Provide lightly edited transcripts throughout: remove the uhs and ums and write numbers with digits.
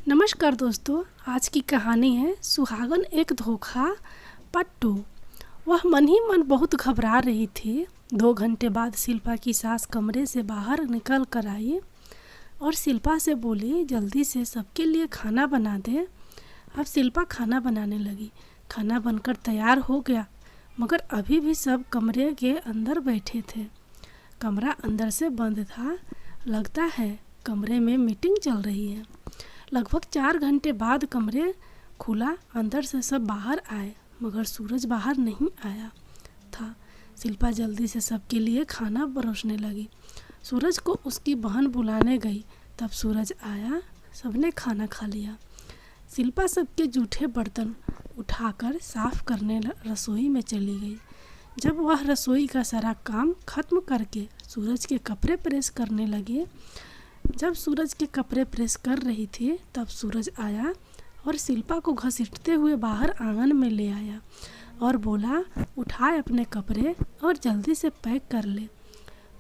नमस्कार दोस्तों, आज की कहानी है सुहागन एक धोखा पार्ट 2। वह मन ही मन बहुत घबरा रही थी। 2 घंटे बाद शिल्पा की सास कमरे से बाहर निकल कर आई और शिल्पा से बोली, जल्दी से सबके लिए खाना बना दे। अब शिल्पा खाना बनाने लगी। खाना बनकर तैयार हो गया, मगर अभी भी सब कमरे के अंदर बैठे थे। कमरा अंदर से बंद था। लगता है कमरे में मीटिंग चल रही है। लगभग 4 घंटे बाद कमरे खुला। अंदर से सब बाहर आए, मगर सूरज बाहर नहीं आया था। शिल्पा जल्दी से सबके लिए खाना परोसने लगी। सूरज को उसकी बहन बुलाने गई, तब सूरज आया। सबने खाना खा लिया। शिल्पा सबके जूठे बर्तन उठाकर साफ करने रसोई में चली गई। जब वह रसोई का सारा काम खत्म करके सूरज के कपड़े प्रेस करने लगी, जब सूरज के कपड़े प्रेस कर रही थी, तब सूरज आया और शिल्पा को घसीटते हुए बाहर आंगन में ले आया और बोला, उठाए अपने कपड़े और जल्दी से पैक कर ले।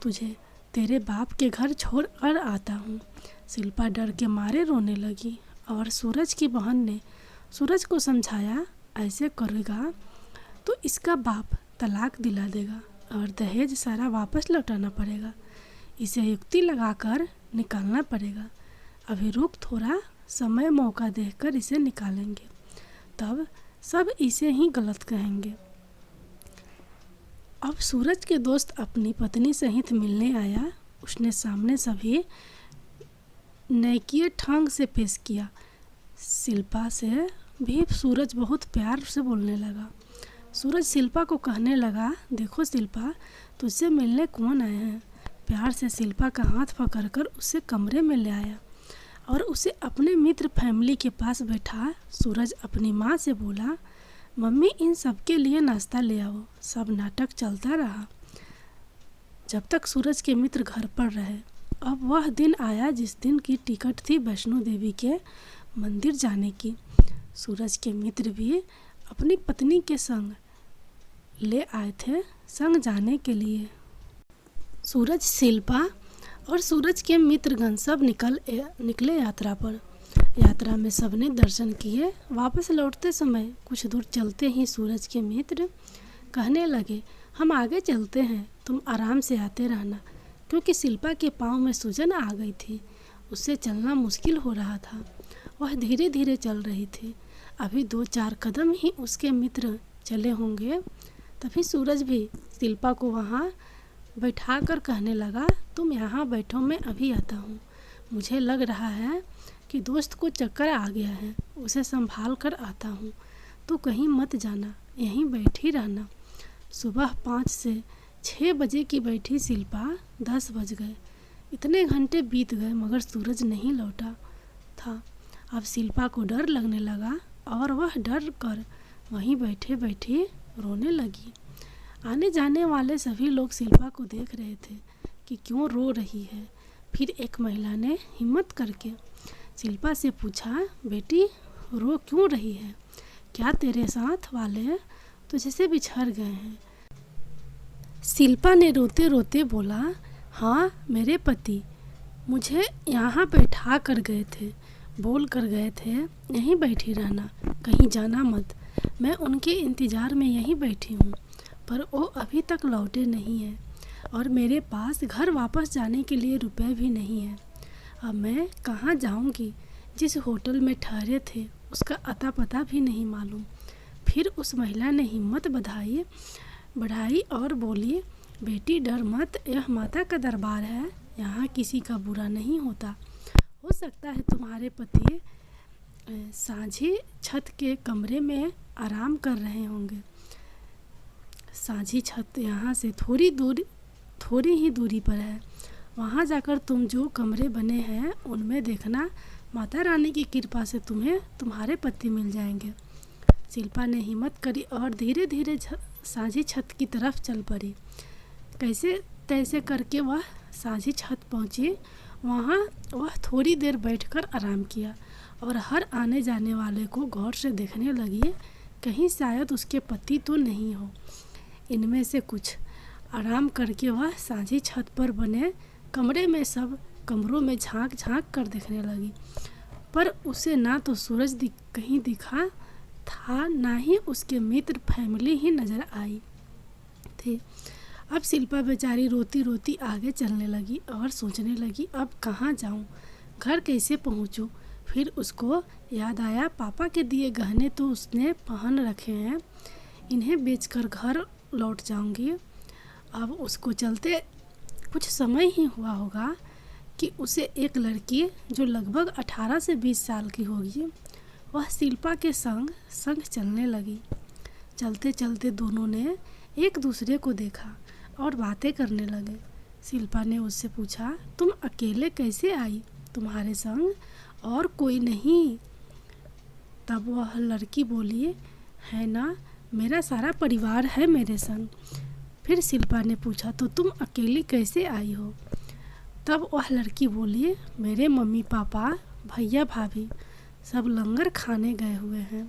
तुझे तेरे बाप के घर छोड़ कर आता हूँ। शिल्पा डर के मारे रोने लगी और सूरज की बहन ने सूरज को समझाया, ऐसे करेगा तो इसका बाप तलाक दिला देगा और दहेज सारा वापस लौटाना पड़ेगा। इसे युक्ति लगाकर निकालना पड़ेगा। अभी रुक, थोड़ा समय मौका देखकर इसे निकालेंगे, तब सब इसे ही गलत कहेंगे। अब सूरज के दोस्त अपनी पत्नी सहित मिलने आया। उसने सामने सभी नेकीय ढंग से पेश किया। शिल्पा से भी सूरज बहुत प्यार से बोलने लगा। सूरज शिल्पा को कहने लगा, देखो शिल्पा, तुझसे मिलने कौन आए हैं। प्यार से शिल्पा का हाथ पकड़कर उसे कमरे में ले आया और उसे अपने मित्र फैमिली के पास बैठा। सूरज अपनी माँ से बोला, मम्मी इन सब के लिए नाश्ता ले आओ। सब नाटक चलता रहा जब तक सूरज के मित्र घर पर रहे। अब वह दिन आया जिस दिन की टिकट थी वैष्णो देवी के मंदिर जाने की। सूरज के मित्र भी अपनी पत्नी के संग ले आए थे संग जाने के लिए। सूरज, शिल्पा और सूरज के मित्रगण सब निकले यात्रा पर। यात्रा में सबने दर्शन किए। वापस लौटते समय कुछ दूर चलते ही सूरज के मित्र कहने लगे, हम आगे चलते हैं, तुम आराम से आते रहना, क्योंकि शिल्पा के पाँव में सूजन आ गई थी। उससे चलना मुश्किल हो रहा था। वह धीरे धीरे चल रही थी। अभी 2-4 कदम ही उसके मित्र चले होंगे, तभी सूरज भी शिल्पा को वहाँ बैठा कर कहने लगा, तुम यहाँ बैठो, मैं अभी आता हूँ। मुझे लग रहा है कि दोस्त को चक्कर आ गया है, उसे संभाल कर आता हूँ। तो कहीं मत जाना, यहीं बैठी रहना। सुबह 5 से 6 बजे की बैठी शिल्पा 10 बज गए। इतने घंटे बीत गए मगर सूरज नहीं लौटा था। अब शिल्पा को डर लगने लगा और वह डर कर वहीं बैठे बैठे रोने लगी। आने जाने वाले सभी लोग शिल्पा को देख रहे थे कि क्यों रो रही है। फिर एक महिला ने हिम्मत करके शिल्पा से पूछा, बेटी रो क्यों रही है? क्या तेरे साथ वाले तुझसे बिछड़ गए हैं? शिल्पा ने रोते रोते बोला, हाँ, मेरे पति मुझे यहाँ बैठा कर गए थे, बोल कर गए थे यहीं बैठी रहना, कहीं जाना मत। मैं उनके इंतज़ार में यहीं बैठी हूँ, पर वो अभी तक लौटे नहीं हैं और मेरे पास घर वापस जाने के लिए रुपए भी नहीं है। अब मैं कहाँ जाऊँगी? जिस होटल में ठहरे थे उसका अता पता भी नहीं मालूम। फिर उस महिला ने हिम्मत बढ़ाई और बोली, बेटी डर मत, यह माता का दरबार है, यहाँ किसी का बुरा नहीं होता। हो सकता है तुम्हारे पति साझी छत के कमरे में आराम कर रहे होंगे। साझी छत यहाँ से थोड़ी ही दूरी पर है। वहाँ जाकर तुम जो कमरे बने हैं उनमें देखना, माता रानी की कृपा से तुम्हें तुम्हारे पति मिल जाएंगे। शिल्पा ने हिम्मत करी और धीरे धीरे साझी छत की तरफ चल पड़ी। कैसे तैसे करके वह साझी छत पहुँची। वहाँ वह थोड़ी देर बैठकर आराम किया और हर आने जाने वाले को गौर से देखने लगी, कहीं शायद उसके पति तो नहीं हो। इनमें से कुछ आराम करके वह साझी छत पर बने कमरे में सब कमरों में झांक झांक कर देखने लगी। पर उसे ना तो सूरज कहीं दिखा था, ना ही उसके मित्र फैमिली ही नज़र आई थे। अब शिल्पा बेचारी रोती रोती आगे चलने लगी और सोचने लगी, अब कहाँ जाऊँ, घर कैसे पहुँचूँ। फिर उसको याद आया, पापा के दिए गहने तो उसने पहन रखे हैं, इन्हें बेचकर घर लौट जाऊंगी। अब उसको चलते कुछ समय ही हुआ होगा कि उसे एक लड़की जो लगभग 18 से 20 साल की होगी, वह शिल्पा के संग चलने लगी। चलते चलते दोनों ने एक दूसरे को देखा और बातें करने लगे। शिल्पा ने उससे पूछा, तुम अकेले कैसे आई, तुम्हारे संग और कोई नहीं? तब वह लड़की बोली, है ना, मेरा सारा परिवार है मेरे संग। फिर शिल्पा ने पूछा, तो तुम अकेली कैसे आई हो? तब वह लड़की बोली, मेरे मम्मी पापा, भैया भाभी सब लंगर खाने गए हुए हैं।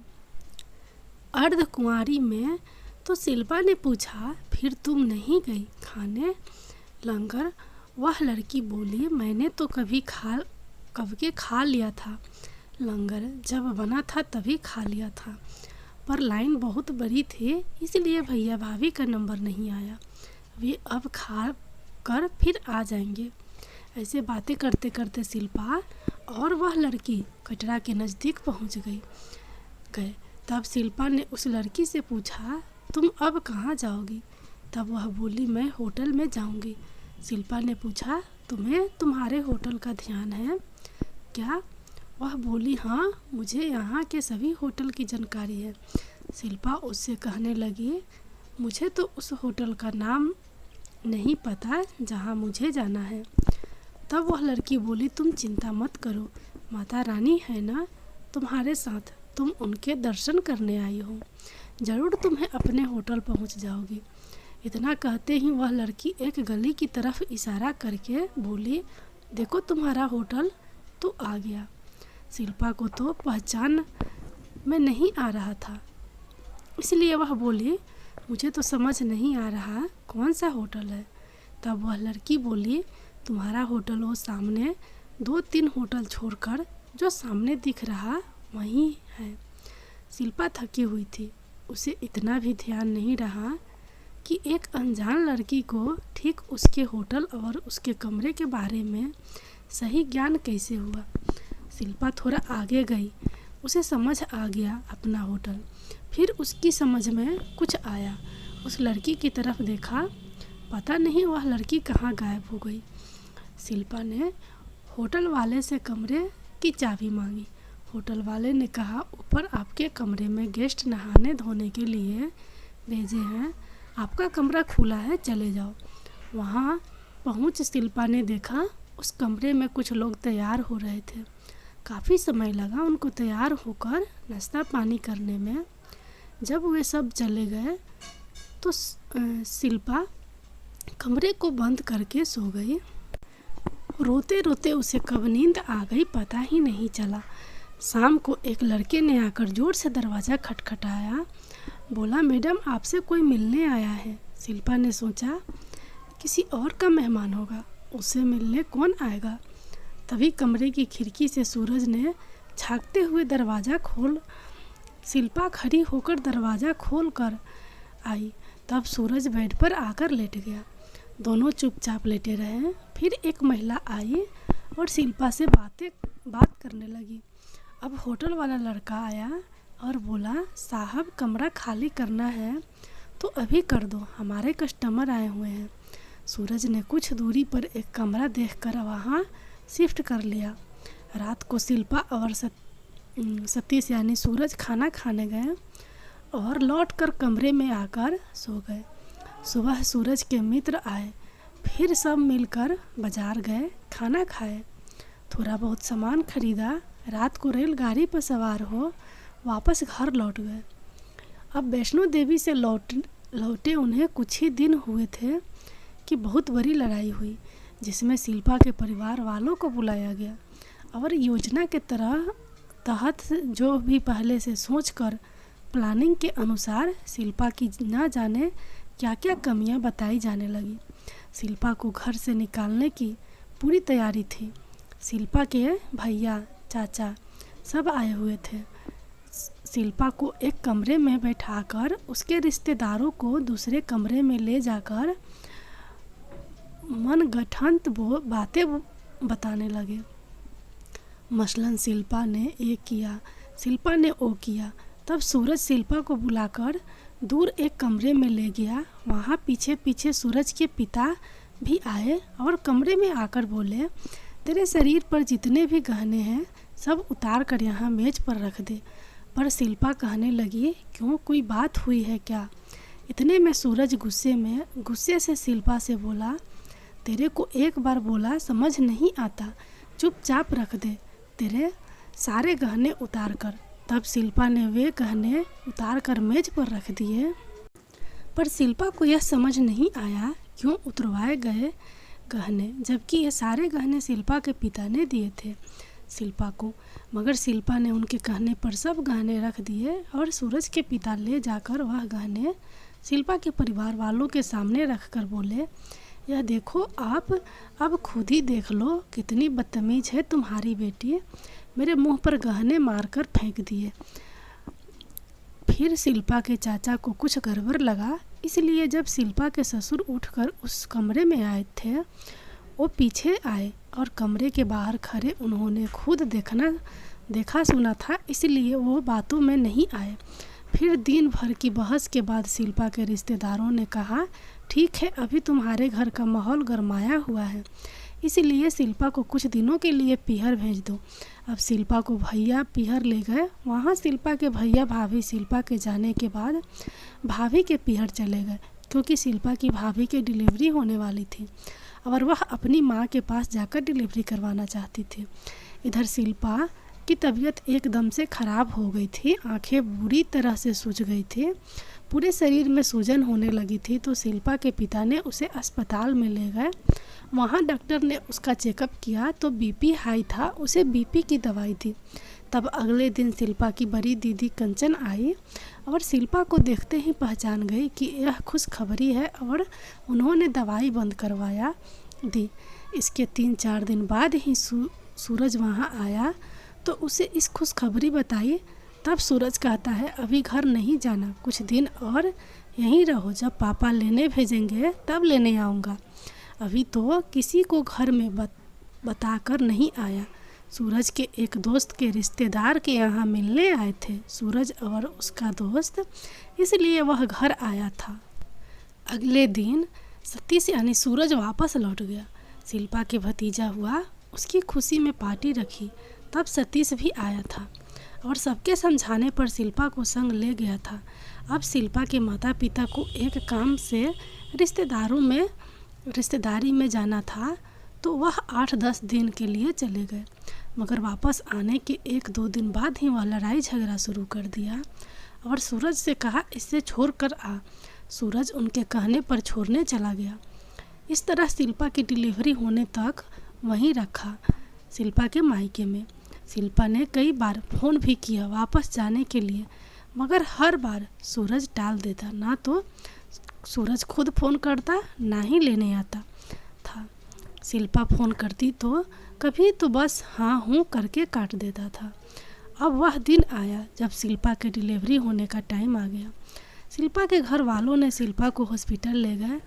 अर्धकुंवारी में तो शिल्पा ने पूछा, फिर तुम नहीं गई खाने लंगर? वह लड़की बोली, मैंने तो कब के खा लिया था लंगर, जब बना था तभी खा लिया था, पर लाइन बहुत बड़ी थी इसलिए भैया भाभी का नंबर नहीं आया, वे अब खा कर फिर आ जाएंगे। ऐसे बातें करते करते शिल्पा और वह लड़की कटरा के नज़दीक पहुंच गए। तब शिल्पा ने उस लड़की से पूछा, तुम अब कहाँ जाओगी? तब वह बोली, मैं होटल में जाऊंगी। शिल्पा ने पूछा, तुम्हें तुम्हारे होटल का ध्यान है क्या? वह बोली, हाँ, मुझे यहाँ के सभी होटल की जानकारी है। शिल्पा उससे कहने लगी, मुझे तो उस होटल का नाम नहीं पता जहाँ मुझे जाना है। तब वह लड़की बोली, तुम चिंता मत करो, माता रानी है ना तुम्हारे साथ, तुम उनके दर्शन करने आई हो, ज़रूर तुम्हें अपने होटल पहुँच जाओगी। इतना कहते ही वह लड़की एक गली की तरफ इशारा करके बोली, देखो तुम्हारा होटल तो आ गया। शिल्पा को तो पहचान में नहीं आ रहा था, इसलिए वह बोली, मुझे तो समझ नहीं आ रहा कौन सा होटल है। तब वह लड़की बोली, तुम्हारा होटल वो सामने 2-3 होटल छोड़कर जो सामने दिख रहा वहीं है। शिल्पा थकी हुई थी, उसे इतना भी ध्यान नहीं रहा कि एक अनजान लड़की को ठीक उसके होटल और उसके कमरे के बारे में सही ज्ञान कैसे हुआ। शिल्पा थोड़ा आगे गई, उसे समझ आ गया अपना होटल। फिर उसकी समझ में कुछ आया, उस लड़की की तरफ देखा, पता नहीं वह लड़की कहाँ गायब हो गई। शिल्पा ने होटल वाले से कमरे की चाबी मांगी। होटल वाले ने कहा, ऊपर आपके कमरे में गेस्ट नहाने धोने के लिए भेजे हैं, आपका कमरा खुला है, चले जाओ। वहाँ पहुँच शिल्पा ने देखा उस कमरे में कुछ लोग तैयार हो रहे थे। काफ़ी समय लगा उनको तैयार होकर नाश्ता पानी करने में। जब वे सब चले गए तो शिल्पा कमरे को बंद करके सो गई। रोते रोते उसे कब नींद आ गई पता ही नहीं चला। शाम को एक लड़के ने आकर ज़ोर से दरवाज़ा खटखटाया, बोला, मैडम आपसे कोई मिलने आया है। शिल्पा ने सोचा किसी और का मेहमान होगा, उससे मिलने कौन आएगा। तभी कमरे की खिड़की से सूरज ने झांकते हुए दरवाज़ा खोल, शिल्पा खड़ी होकर दरवाज़ा खोल कर आई। तब सूरज बेड पर आकर लेट गया। दोनों चुपचाप लेटे रहे। फिर एक महिला आई और शिल्पा से बात करने लगी। अब होटल वाला लड़का आया और बोला, साहब कमरा खाली करना है तो अभी कर दो, हमारे कस्टमर आए हुए हैं। सूरज ने कुछ दूरी पर एक कमरा देखकर वहाँ शिफ्ट कर लिया। रात को शिल्पा और सतीश यानी सूरज खाना खाने गए और लौटकर कमरे में आकर सो गए। सुबह सूरज के मित्र आए, फिर सब मिलकर बाजार गए, खाना खाए, थोड़ा बहुत सामान खरीदा। रात को रेलगाड़ी पर सवार हो वापस घर लौट गए। अब वैष्णो देवी से लौटे उन्हें कुछ ही दिन हुए थे कि बहुत बड़ी लड़ाई हुई, जिसमें शिल्पा के परिवार वालों को बुलाया गया और योजना के तहत जो भी पहले से सोचकर प्लानिंग के अनुसार शिल्पा की न जाने क्या क्या कमियां बताई जाने लगी। शिल्पा को घर से निकालने की पूरी तैयारी थी। शिल्पा के भैया, चाचा सब आए हुए थे। शिल्पा को एक कमरे में बैठाकर उसके रिश्तेदारों को दूसरे कमरे में ले जाकर मनगढ़ंत बातें बताने लगे। मसलन शिल्पा ने ये किया, शिल्पा ने वो किया। तब सूरज शिल्पा को बुलाकर दूर एक कमरे में ले गया। वहाँ पीछे पीछे सूरज के पिता भी आए और कमरे में आकर बोले, तेरे शरीर पर जितने भी गहने हैं सब उतार कर यहाँ मेज पर रख दे। पर शिल्पा कहने लगी, क्यों, कोई बात हुई है क्या? इतने में सूरज गुस्से से शिल्पा से बोला, तेरे को एक बार बोला समझ नहीं आता, चुपचाप रख दे तेरे सारे गहने उतार कर। तब शिल्पा ने वे गहने उतार कर मेज पर रख दिए। पर शिल्पा को यह समझ नहीं आया क्यों उतरवाए गए गहने, जबकि ये सारे गहने शिल्पा के पिता ने दिए थे शिल्पा को। मगर शिल्पा ने उनके कहने पर सब गहने रख दिए और सूरज के पिता ले जाकर वह गहने शिल्पा के परिवार वालों के सामने रख कर बोले, यह देखो आप, अब खुद ही देख लो कितनी बदतमीज है तुम्हारी बेटी, मेरे मुंह पर गहने मारकर फेंक दिए। फिर शिल्पा के चाचा को कुछ गड़बड़ लगा, इसलिए जब शिल्पा के ससुर उठकर उस कमरे में आए थे वो पीछे आए और कमरे के बाहर खड़े उन्होंने खुद देखा सुना था, इसलिए वो बातों में नहीं आए। फिर दिन भर की बहस के बाद शिल्पा के रिश्तेदारों ने कहा, ठीक है, अभी तुम्हारे घर का माहौल गरमाया हुआ है, इसलिए शिल्पा को कुछ दिनों के लिए पीहर भेज दो। अब शिल्पा को भैया पीहर ले गए। वहाँ शिल्पा के भैया भाभी शिल्पा के जाने के बाद भाभी के पीहर चले गए, क्योंकि शिल्पा की भाभी की डिलीवरी होने वाली थी और वह अपनी माँ के पास जाकर डिलीवरी करवाना चाहती थी। इधर शिल्पा की तबीयत एकदम से ख़राब हो गई थी, आंखें बुरी तरह से सूज गई थी, पूरे शरीर में सूजन होने लगी थी। तो शिल्पा के पिता ने उसे अस्पताल में ले गए। वहाँ डॉक्टर ने उसका चेकअप किया तो बीपी हाई था, उसे बीपी की दवाई दी। तब अगले दिन शिल्पा की बड़ी दीदी कंचन आई और शिल्पा को देखते ही पहचान गई कि यह खुशखबरी है और उन्होंने दवाई बंद करवाया दी। इसके 3-4 दिन बाद ही सूरज वहाँ आया तो उसे इस खुशखबरी बताई। तब सूरज कहता है, अभी घर नहीं जाना, कुछ दिन और यहीं रहो, जब पापा लेने भेजेंगे तब लेने आऊँगा, अभी तो किसी को घर में बताकर नहीं आया। सूरज के एक दोस्त के रिश्तेदार के यहाँ मिलने आए थे सूरज और उसका दोस्त, इसलिए वह घर आया था। अगले दिन सतीश यानी सूरज वापस लौट गया। शिल्पा के भतीजा हुआ, उसकी खुशी में पार्टी रखी। तब सतीश भी आया था और सबके समझाने पर शिल्पा को संग ले गया था। अब शिल्पा के माता पिता को एक काम से रिश्तेदारी में जाना था तो वह 8-10 दिन के लिए चले गए, मगर वापस आने के 1-2 दिन बाद ही वह लड़ाई झगड़ा शुरू कर दिया और सूरज से कहा, इसे छोड़ कर आ। सूरज उनके कहने पर छोड़ने चला गया। इस तरह शिल्पा की डिलीवरी होने तक वहीं रखा, शिल्पा के मायके में। शिल्पा ने कई बार फ़ोन भी किया वापस जाने के लिए, मगर हर बार सूरज टाल देता। ना तो सूरज खुद फ़ोन करता, ना ही लेने आता था। शिल्पा फ़ोन करती तो कभी तो बस हाँ हूँ करके काट देता था। अब वह दिन आया जब शिल्पा के डिलीवरी होने का टाइम आ गया। शिल्पा के घर वालों ने शिल्पा को हॉस्पिटल ले गए।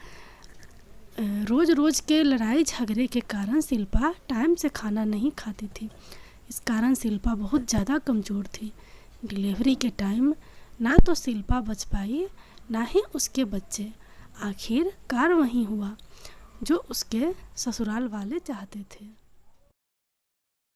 रोज़ के लड़ाई झगड़े के कारण शिल्पा टाइम से खाना नहीं खाती थी। इस कारण शिल्पा बहुत ज़्यादा कमज़ोर थी। डिलीवरी के टाइम ना तो शिल्पा बच पाई, ना ही उसके बच्चे। आखिरकार वही हुआ जो उसके ससुराल वाले चाहते थे।